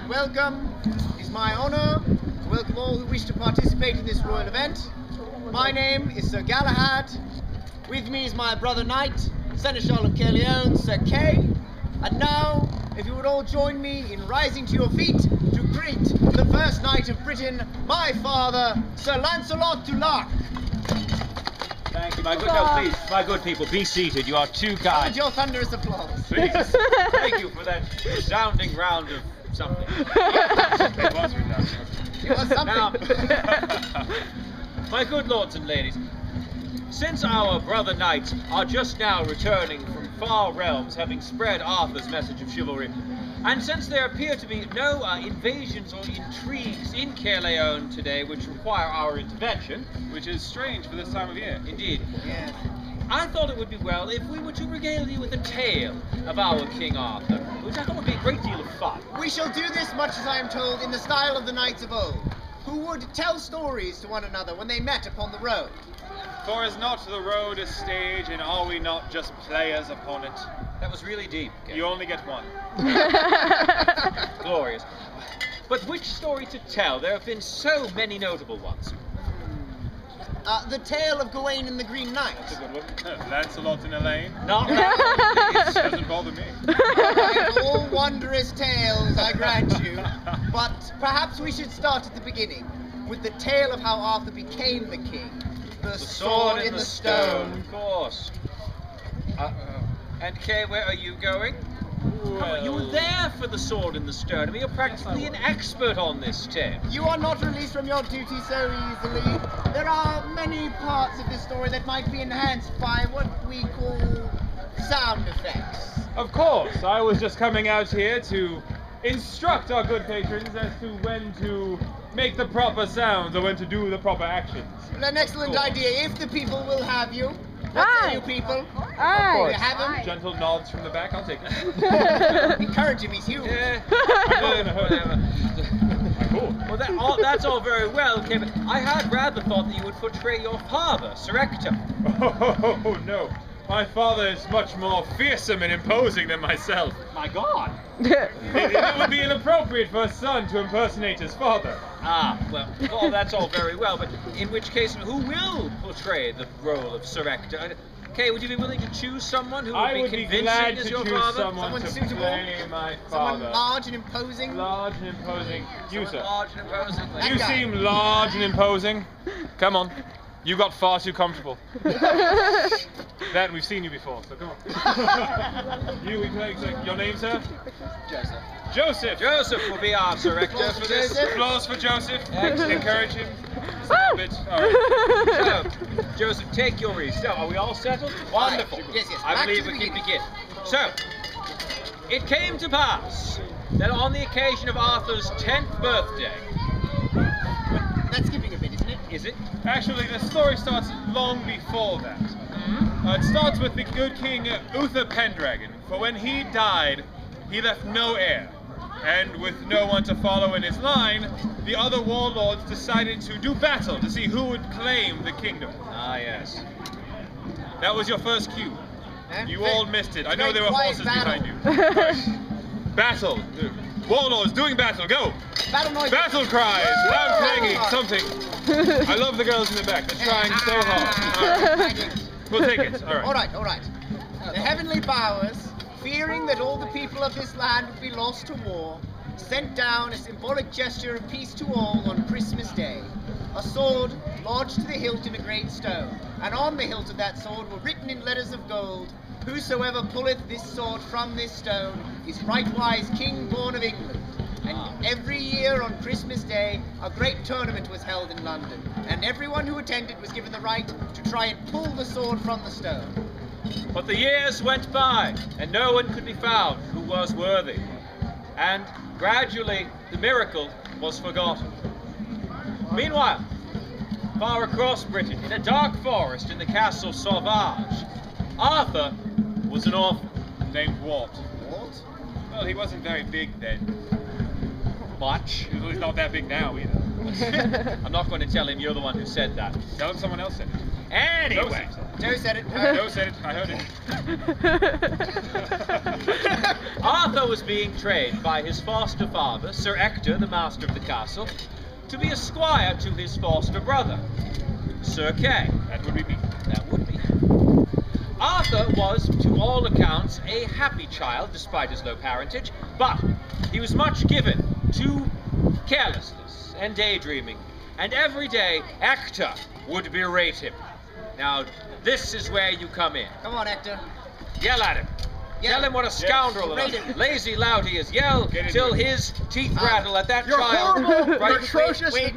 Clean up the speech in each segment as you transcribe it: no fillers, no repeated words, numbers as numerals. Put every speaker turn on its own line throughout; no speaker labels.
and welcome. It is my honour to welcome all who wish to participate in this royal event. My name is Sir Galahad. With me is my brother knight, Seneschal of Caerleon, Sir Kay. And now, if you would all join me in rising to your feet to greet the first knight of Britain, my father, Sir Lancelot du Lac.
Thank you, my good. No, please, my good people, be seated. You are too kind.
Hold your thunderous applause.
Please, thank you for that resounding round of something. It was resounding.
It was something.
Now, my good lords and ladies, since our brother knights are just now returning from far realms, having spread Arthur's message of chivalry, and since there appear to be no invasions or intrigues in Caerleon today which require our intervention,
which is strange for this time of year.
Indeed.
Yes.
I thought it would be well if we were to regale you with a tale of our King Arthur, which I thought would be a great deal of fun.
We shall do this, much as I am told, in the style of the knights of old, who would tell stories to one another when they met upon the road.
For is not the road a stage, and are we not just players upon it?
That was really deep. Okay?
You only get one.
Glorious. But which story to tell? There have been so many notable ones.
The tale of Gawain and the Green Knight.
That's a good one.
Lancelot in Elaine.
Not that one,
Doesn't bother me.
All wondrous tales, I grant you. But perhaps we should start at the beginning, with the tale of how Arthur became the king. The sword in the stone.
Of course. And Kay, where are you going?
Well,
You were there for the sword in the stone. I mean, you're practically an expert on this tale.
You are not released from your duty so easily. There are many parts of this story that might be enhanced by what we call sound effects.
Of course, I was just coming out here to instruct our good patrons as to when to make the proper sounds or when to do the proper actions.
An excellent idea, if the people will have you. What say you people?
Aye.
You have him?
Gentle nods from the back, I'll take it.
Encourage him, he's huge.
Yeah.
I'm not gonna hurt
Whatever.
Cool.
Well, that's all very well, Kay, but I had rather thought that you would portray your father, Sir Ector.
Oh, no. My father is much more fearsome and imposing than myself.
My God.
It would be inappropriate for a son to impersonate his father.
Ah, well, that's all very well, but in which case, who will portray the role of Sir Ector? Kay, would you be willing to choose someone who would
I
be
would be
convincing
glad
as
to
your
choose
father?
someone to
suitable?
play my
Someone
father.
large and imposing.
Large and imposing. You,
Someone
sir.
large and imposing.
That
You
guy.
seem large and imposing. Come on. You got far too comfortable. That, we've seen you before, so come on. Your name, sir?
Joseph.
Joseph.
Joseph will be our Sir Ector
Applause
for
for
this.
Joseph.
Applause for Joseph.
Excellent.
Encourage him. Just a little bit. All right.
So, Joseph, take your ease. So, are we all settled? Wonderful.
Yes, yes.
I
Back
believe
to
we
the
can
beginning.
begin. So, it came to pass that on the occasion of Arthur's 10th birthday,
That's skipping a bit, isn't it?
is it?
Actually, the story starts long before that. It starts with the good king Uther Pendragon, for when he died, he left no heir. And with no one to follow in his line, the other warlords decided to do battle to see who would claim the kingdom.
Ah, yes.
That was your first cue. You all missed it. I know
Very
there were
quiet
horses
battle.
behind you. Right. Battle. Warlords doing battle. Go.
Battle noise.
Battle cries. Loud clanging. Something. I love the girls in the back. They're trying so hard. All right. We'll take it. All right.
All right. The heavenly powers, fearing that all the people of this land would be lost to war, sent down a symbolic gesture of peace to all on Christmas Day. A sword lodged to the hilt in a great stone, and on the hilt of that sword were written in letters of gold, "Whosoever pulleth this sword from this stone is rightwise king born of England." And every year on Christmas Day, a great tournament was held in London, and everyone who attended was given the right to try and pull the sword from the stone.
But the years went by, and no one could be found who was worthy. And gradually, the miracle was forgotten. Meanwhile, far across Britain, in a dark forest in the castle Sauvage, Arthur was an orphan.
Named Walt.
What?
Well, he wasn't very big then.
Much.
He's not that big now either.
I'm not going to tell him you're the one who said that.
Tell him someone else said it.
Anyway.
Joe said it.
Joe said it. I heard it.
Arthur was being trained by his foster father, Sir Ector, the master of the castle, to be a squire to his foster brother, Sir Kay.
That would be me.
That would be. Arthur was, to all accounts, a happy child despite his low parentage, but he was much given to carelessness and daydreaming, and every day Ector would berate him. Now, this is where you come in.
Come on, Hector.
Yell at him.
Yell.
Tell him what a scoundrel and
Berate
a
him.
lazy lout he is. Yell
Get into
till
it.
his teeth rattle at that
You're
child.
horrible.
Right?
You're atrocious.
Wait.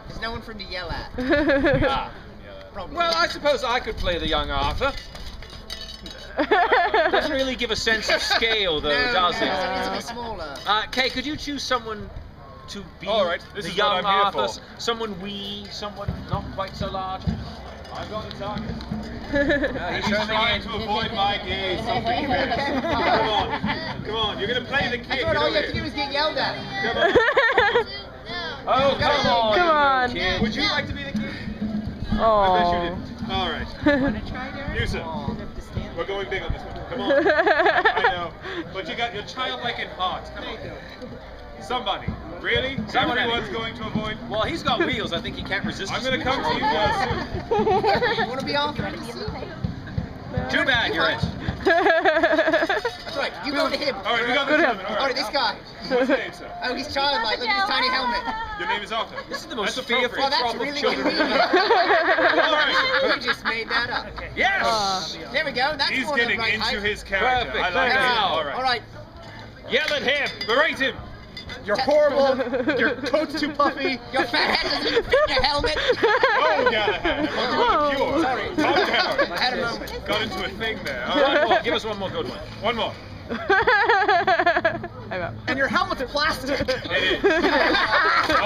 There's no one for him to yell at.
Ah.
Probably.
Well, I suppose I could play the young Arthur. Doesn't really give a sense of scale, though,
no,
does
no,
it?
it's a bit smaller.
Kay, could you choose someone to be
All right, this
the
is
young
what I'm here
Arthur?
for.
Someone wee, someone not quite so large.
I've got the target.
He's
He's
coming
trying
in.
to avoid my gaze. Something better. Come on. Come on. You're going to play the
I
kid.
thought
Get
all you
over
have to do
here.
is get yelled at.
Come on.
Oh, come on.
Come
you
on.
little kid.
Would you like to be the kid? I
Oh.
bet you didn't. All right. You, sir.
Oh.
We're going big on this one. Come on. I know. But you got your childlike in heart. Come on. Somebody. Really?
Someone
Everyone's
anyway.
going to avoid.
Well, he's got wheels. I think he can't resist.
I'm
the
going to come to
speed.
you guys soon.
You want to be Arthur?
Too bad you're it.
That's right. You go to him.
All right, we got
Good
this
help.
gentleman.
All right, this guy.
What's your name, sir?
Oh, he's childlike. Look at his tiny helmet.
Your name is Arthur.
This is the most
That's
fearful
appropriate.
Oh, that's
crop of
really
children.
convenient.
All right.
You just made that up.
Yes.
There we go. That's
He's
more
getting
than right
into
height.
his character.
Perfect.
I like
Now.
it. All right.
All right.
Yell at him.
Berate him.
You're horrible. Your coat's too puffy.
Your fat head doesn't even fit in your helmet.
Oh, Galahad. I'm going pure.
Sorry.
Calm down.
I had a moment.
Got into a thing there. All
One
right.
more. Give us one more good one.
One more.
And your helmet's plastic.
It is. All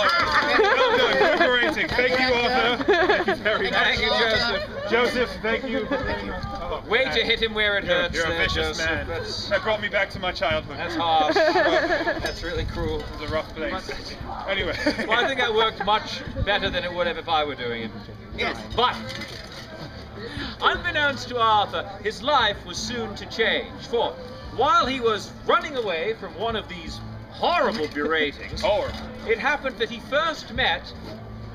right. Well done. Good berating. Thank you, Arthur. Thank you very much.
Thank you, Joseph.
Joseph, thank you. Oh,
Way to hit him where it hurts.
You're a
there,
vicious
Joseph.
man. That brought me back to my childhood.
That's harsh. That's really cruel.
It was a rough place. Anyway.
Well, I think that worked much better than it would have if I were doing it.
Yes.
But, unbeknownst to Arthur, his life was soon to change. For while he was running away from one of these horrible beratings, it happened that he first met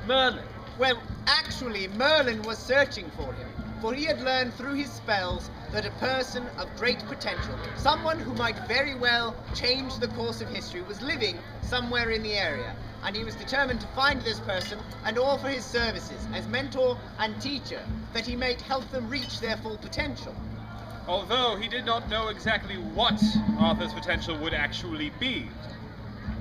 Merlin.
Well, actually, Merlin was searching for him, for he had learned through his spells that a person of great potential, someone who might very well change the course of history, was living somewhere in the area. And he was determined to find this person and offer his services as mentor and teacher, that he might help them reach their full potential.
Although he did not know exactly what Arthur's potential would actually be.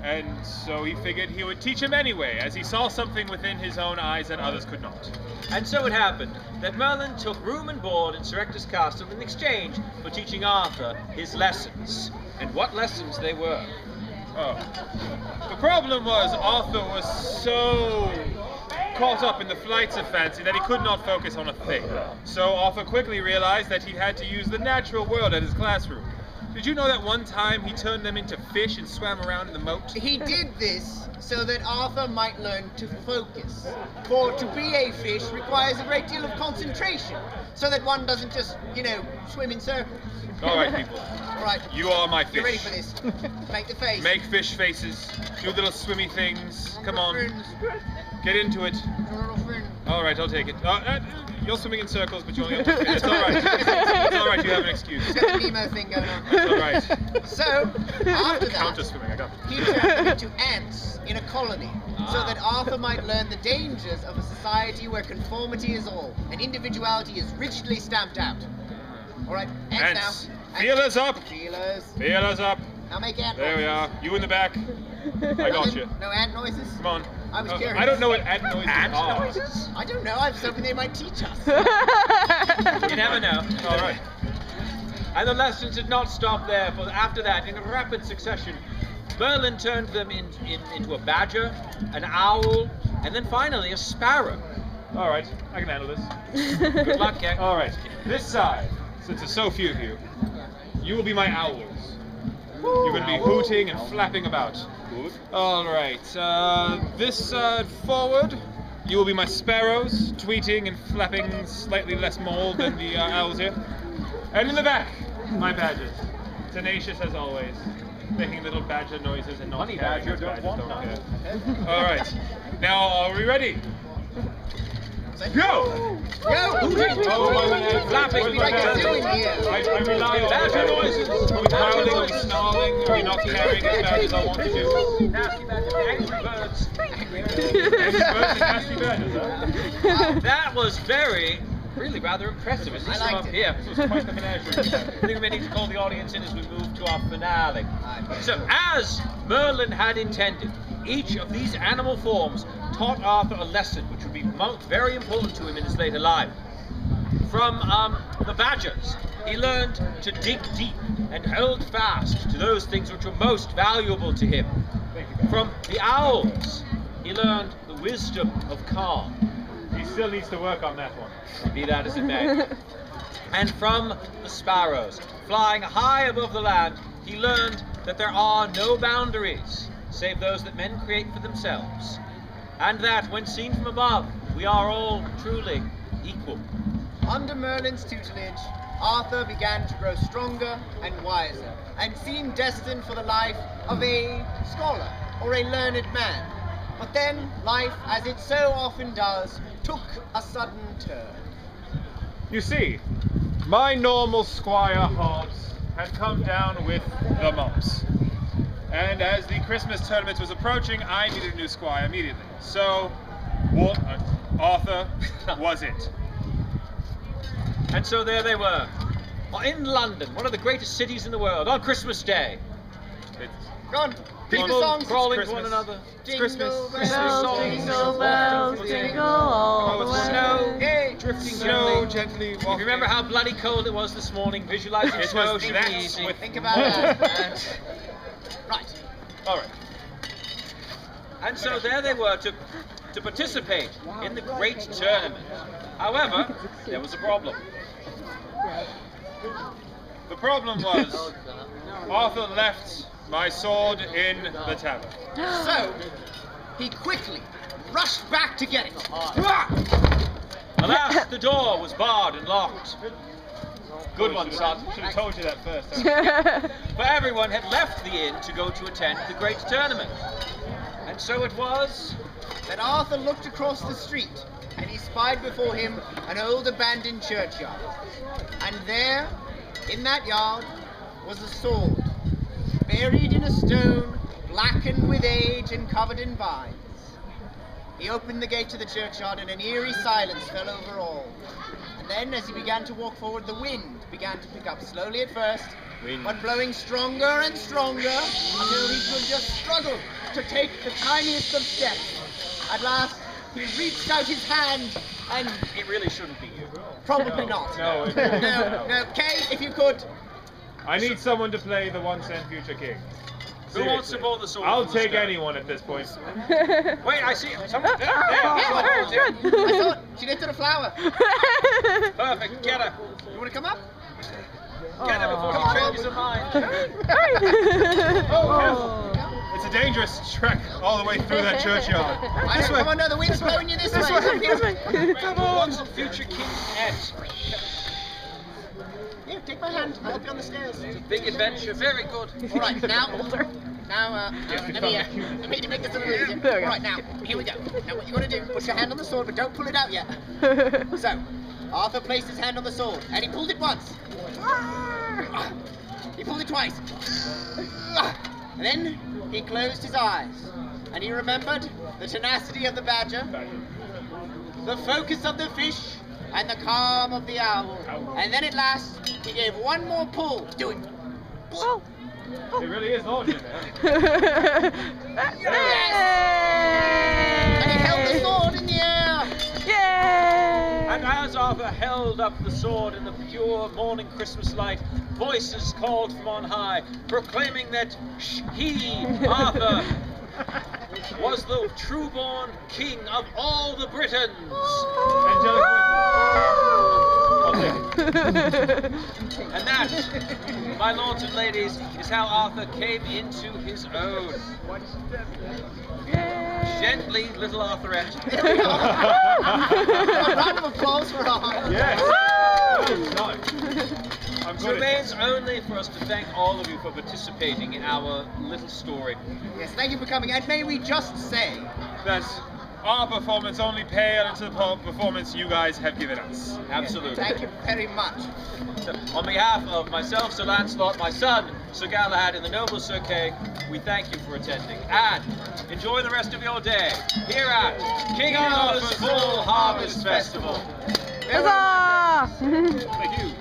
And so he figured he would teach him anyway, as he saw something within his own eyes that others could not.
And so it happened that Merlin took room and board in Sir Ector's castle in exchange for teaching Arthur his lessons. And what lessons they were.
Oh. The problem was Arthur was so caught up in the flights of fancy that he could not focus on a thing. So Arthur quickly realized that he had to use the natural world as his classroom. Did you know that one time he turned them into fish and swam around in the moat?
He did this so that Arthur might learn to focus. For to be a fish requires a great deal of concentration, so that one doesn't just, swim in circles.
All right, people.
All right.
You are my fish.
You ready for this? Make the face.
Make fish faces. Do little swimmy things. Come on.
Friends.
Get into it.
Little friend.
All right, I'll take it. You're swimming in circles, but you only have to fit. It's all right. It's all right. You have an excuse.
He's got the Nemo thing going on.
It's all right.
So, after
Counter
that,
swimming. I got it.
he turned them into ants in a colony, so that Arthur might learn the dangers of a society where conformity is all, and individuality is rigidly stamped out. All right, ants
Ants.
now.
Feelers up.
Feelers.
Feelers up.
Now make ant
There we
noises.
are. You in the back. I got you.
No ant noises?
Come on.
I was curious.
I don't know what ant noises are.
noises?
I don't know. I was hoping they might teach us.
You never know.
All right.
And the lessons did not stop there, for after that, in a rapid succession, Merlin turned them into a badger, an owl, and then finally a sparrow.
All right. I can handle this.
Good luck, gang.
All right. This side, since there's so few of you, you will be my owls. You're going to be hooting and flapping about. All right. This side forward, you will be my sparrows, tweeting and flapping slightly less mold than the owls here. And in the back, my badgers, tenacious as always, making little badger noises and not
Honey
caring
badger
as
don't
badgers
want
don't care. All right, now are we ready? Go!
Go!
Flapping
What are you doing here?
I rely on
Badger noises.
Are we howling? Are we snarling? Are we not caring as bad as I want to do?
Nasty badgers, angry birds.
Angry birds and nasty badgers, huh?
That was really rather impressive. At least
I
from
liked
up
it.
here.
This was quite the menagerie.
I think we may need to call the audience in as we move to our finale. So, as Merlin had intended, each of these animal forms taught Arthur a lesson which would be very important to him in his later life. From the badgers, he learned to dig deep and hold fast to those things which were most valuable to him. From the owls, he learned the wisdom of calm.
He still needs to work on that one.
Be that as it may. And from the sparrows, flying high above the land, he learned that there are no boundaries, save those that men create for themselves. And that, when seen from above, we are all truly equal.
Under Merlin's tutelage, Arthur began to grow stronger and wiser, and seemed destined for the life of a scholar or a learned man. But then, life, as it so often does, took a sudden turn.
You see, my normal Squire Hobbs had come down with the mumps. And as the Christmas tournament was approaching, I needed a new squire immediately. So, Arthur was it.
And so there they were, in London, one of the greatest cities in the world, on Christmas Day.
Go on, read the
People
songs.
crawling to
Christmas.
one another.
It's Christmas.
Bells,
Jingle bells, jingle all the way.
Snow,
Hey,
drifting
Snow
gently.
gently
If
walking.
you remember how bloody cold it was this morning, visualizing
It
snow
was
should
that
be easy.
with-
think about that. Right.
All right.
And so there they were to participate in the great tournament. However, there was a problem.
The problem was, Arthur left my sword in the tavern.
So, he quickly rushed back to get it.
Alas, the door was barred and locked. Good one, son.
Should have told you that first. Huh?
For everyone had left the inn to go to attend the great tournament. And so it was.
Then Arthur looked across the street, and he spied before him an old abandoned churchyard. And there, in that yard, was a sword, buried in a stone, blackened with age and covered in vines. He opened the gate to the churchyard, and an eerie silence fell over all. And then, as he began to walk forward, the wind began to pick up, slowly at first, but blowing stronger and stronger, until he could just struggle to take the tiniest of steps. At last, he reached out his hand, and
It really shouldn't be you.
probably not.
No.
No, Kay, if you could.
I need someone to play the 1 cent future king.
Who wants to
Seriously.
pull the sword?
I'll
from the
take
stone?
anyone at this point.
Wait, I see someone there.
Yeah,
There.
good.
I thought she lifted a flower.
Perfect. Get her.
You want to come up?
Get her before she changes her mind.
Oh, careful. It's a dangerous trek all the way through that churchyard.
I don't come under the wind's blowing you this way.
Come on, future King Ed.
Here, take my hand. I'll help you on the stairs.
Big adventure. Very good.
All right, now, let me make this a little easier.
There we go.
All right, now, here we go. Now, what you want to do, put your hand on the sword, but don't pull it out yet. So, Arthur placed his hand on the sword, and he pulled it once. He pulled it twice. And then he closed his eyes, and he remembered the tenacity of the badger, the focus of the fish, and the calm of the owl. And then at last, he gave one more pull. Do it.
Oh.
It really is large in there.
And he held the sword in the air.
Yay!
And as Arthur held up the sword in the pure morning Christmas light, voices called from on high, proclaiming that he, Arthur, was the true-born king of all the Britons.
Angelic voices. lovely.
And that, my lords and ladies, is how Arthur came into his own.
Yay.
Gently, little Arthurette.
A round of applause for Arthur.
Yes.
Woo!
I'm
It
good.
remains only for us to thank all of you for participating in our little story.
Yes, thank you for coming. And may we just say,
That our performance only paled into the performance you guys have given us.
Absolutely.
thank you very much.
So, on behalf of myself, Sir Lancelot, my son, Sir Galahad, and the noble Sir Kay, we thank you for attending. And enjoy the rest of your day here at King Arthur's Full Harvest Festival.
Huzzah!
Thank you.